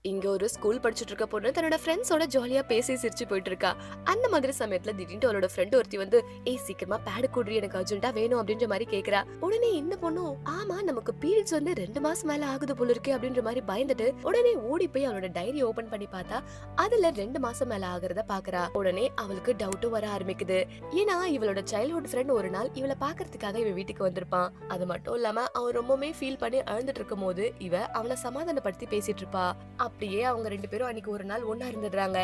இங்க ஒரு ஸ்கூல் படிச்சுட்டு இருக்க பொண்ணு தன்னோட ஃப்ரெண்ட்ஸோட ஜாலியா பேசி சிரிச்சு போயிட்டு இருக்கா. அந்த மாதிரி சமயத்துல திடீர்னு அவளோட ஃப்ரெண்ட் ஒருத்தி வந்து, ஏய் சீக்கிரமா பேடு குடுறி, எனக்கு அர்ஜென்ட்டா வேணும் அப்படின்ற மாதிரி கேக்குறா. உடனே இந்த பொண்ணும், ஆமா நமக்கு பீரியட்ஸ் வந்து 2 மாசம் மேல ஆகுது போல இருக்கு அப்படின்ற மாதிரி பயந்துட்டு உடனே ஓடி போய் அவளோட டைரி ஓபன் பண்ணி பார்த்தா அதுல 2 மாசம் மேல ஆகுறத பாக்குறா. உடனே அவளுக்கு டவுட்டும் வர ஆரம்பிக்குது. ஏன்னா இவளோட சைல்ட்ஹுட் ஃப்ரெண்ட் ஒரு நாள் இவளை பாக்குறதுக்காக இவ வீட்டுக்கு வந்திருப்பான். அது மட்டும் இல்லாம அவன் ரொம்பவே ஃபீல் பண்ணி அழுந்துட்டு இருக்கும் போது இவ அவனை சமாதானப்படுத்தி பேசிட்டு இருப்பா. அப்படியே அவங்க 2 பேரும் அன்னைக்கு ஒரு நாள் ஒண்ணா இருந்துடுறாங்க.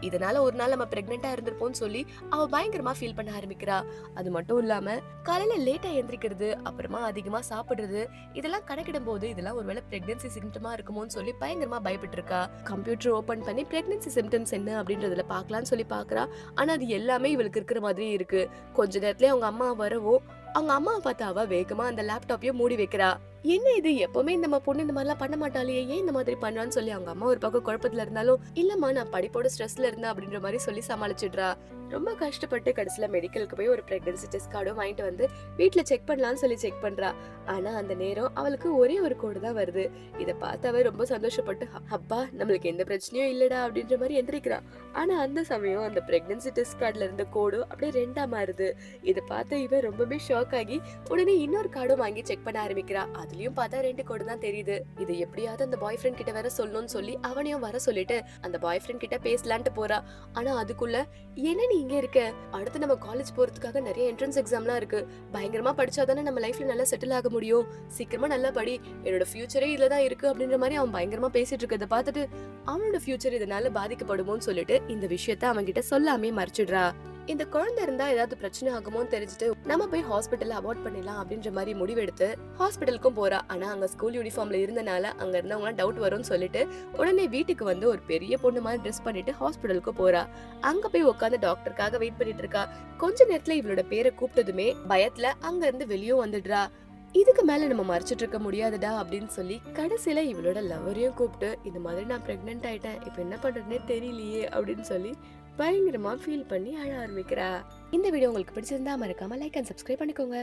இதனால ஒரு நாள் நம்ம பிரெக்னெண்டா இருந்திருப்போம்னு சொல்லி அவ பயங்கரமா ஃபீல் பண்ண ஆரம்பிக்கிறா. அது மட்டும் இல்லாம காலையில லேட்டா எந்திரிக்கிறது, அப்புறமா அதிகமா சாப்பிடுறது, இதெல்லாம் கணக்கிடும் போது இதெல்லாம் ஒருவேளை பிரெக்னன்சி சிம்டமா இருக்குமோன்னு சொல்லி பயங்கரமா பயப்பட்டு இருக்கா. கம்ப்யூட்டர் ஓபன் பண்ணி பிரெக்னன்சி சிம்டம்ஸ் என்ன அப்படின்றதுல பாக்கலாம்னு சொல்லி பாக்குறா. ஆனா அது எல்லாமே இவளுக்கு இருக்கிற மாதிரி இருக்கு. கொஞ்ச நேரத்துல அவங்க அம்மா வரவும் அவங்க அம்மாவை பார்த்து அவ வேகமா அந்த லேப்டாப்பையும் மூடி வைக்கிறா. என்ன இது, எப்பவுமே நம்ம பொண்ணு இந்த மாதிரிலாம் பண்ண மாட்டாளே, ஏன் இந்த மாதிரி பண்றான்னு சொல்லி அவங்க அம்மா ஒரு பக்கம் குழப்பத்துல இருந்தாலும், இல்லம்மா நான் படிப்போட ஸ்ட்ரெஸ்ல இருந்தேன் அப்படின்ற மாதிரி சொல்லி சமாளிச்சிடுறா. ரொம்ப கஷ்டப்பட்டு கடைசியில மெடிக்கலுக்கு போய் ஒரு பிரெக்னன்சி டெஸ்ட் கார்டும் வாங்கிட்டு வந்து வீட்டுல செக் பண்ணலாம்னு சொல்லி செக் பண்றா. ஆனா அந்த நேரம் அவளுக்கு ஒரே ஒரு கோடு தான் வருது. இதை பார்த்து அவ ரொம்ப சந்தோஷப்பட்டு, அப்பா நம்மளுக்கு எந்த பிரச்சனையும் இல்லடா அப்படின்ற மாதிரி எந்திரிக்கிறா. ஆனா அந்த சமயம் அந்த பிரெக்னன்சி டெஸ்ட் கார்டுல இருந்த கோடு அப்படியே 2ஆ மாறுது. இதை பார்த்து இவ ரொம்பவே ஷாக் ஆகி உடனே இன்னொரு கார்டும் வாங்கி செக் பண்ண ஆரம்பிக்கிறா. அதுலயும் பார்த்தா 2 கோடு தான் தெரியுது. இது எப்படியாவது அந்த பாய் ஃப்ரெண்ட் கிட்ட வர சொல்லணும்னு சொல்லி அவனையும் வர சொல்லிட்டு அந்த பாய் ஃப்ரெண்ட் கிட்ட பேசலான்ட்டு போறா. ஆனா அதுக்குள்ள, என்ன நீ இங்க இருக்க, அடுத்து நம்ம காலேஜ் போறதுக்காக நிறைய என்ட்ரன்ஸ் எக்ஸாம்லாம் இருக்கு, பயங்கரமா படிச்சாதானே நம்ம லைஃப்ல நல்லா செட்டில் ஆக முடியும், சீக்கிரமா நல்லா படி, என்னோட ஃபியூச்சரே இதுலதான் இருக்கு அப்படின்ற மாதிரி அவன் பயங்கரமா பேசிட்டு இருக்கத பார்த்துட்டு அவனோட ஃபியூச்சர் இதனால பாதிக்கப்படுமோன்னு சொல்லிட்டு இந்த விஷயத்த அவன் கிட்ட சொல்லாமே மறைச்சிடுறா. இந்த குழந்தை இருந்தா ஏதாவது பிரச்சனை ஆகுமோன்னு தெரிஞ்சுட்டு நம்ம போய் ஹாஸ்பிட்டல்ல அபார்ட் பண்ணிடலாம் அப்படின்ற மாதிரி முடிவெடுத்து ஹாஸ்பிட்டலுக்கும் போறா. ஆனா அங்க ஸ்கூல் யூனிஃபார்ம்ல இருந்தனால அங்க இருந்தவங்க டவுட் வரும்னு சொல்லிட்டு உடனே வீட்டுக்கு வந்து ஒரு பெரிய பொண்ணு மாதிரி ட்ரெஸ் பண்ணிட்டு ஹாஸ்பிட்டலுக்கு போறா. அங்க போய் உட்காந்து டாக்டருக்காக வெயிட் பண்ணிட்டு இருக்கா. கொஞ்ச நேரத்துல இவளோட பேரை கூப்பிட்டதுமே பயத்துல அங்க இருந்து வெளியும் வந்துடுறா. இதுக்கு மேல நம்ம மறைச்சிட்டு இருக்க முடியாதுடா அப்படின்னு சொல்லி கடைசியில இவளோட லவரையும் கூப்பிட்டு, இந்த மாதிரி நான் பிரெக்னென்ட் ஆயிட்டேன், இப்ப என்ன பண்றதுன்னே தெரியலையே அப்படின்னு சொல்லி பயங்கரமா ஃபீல் பண்ணி அழ ஆரம்பிக்கிறா. இந்த வீடியோ உங்களுக்கு பிடிச்சிருந்தா மறக்காம லைக் அண்ட் சப்ஸ்கிரைப் பண்ணிக்கோங்க.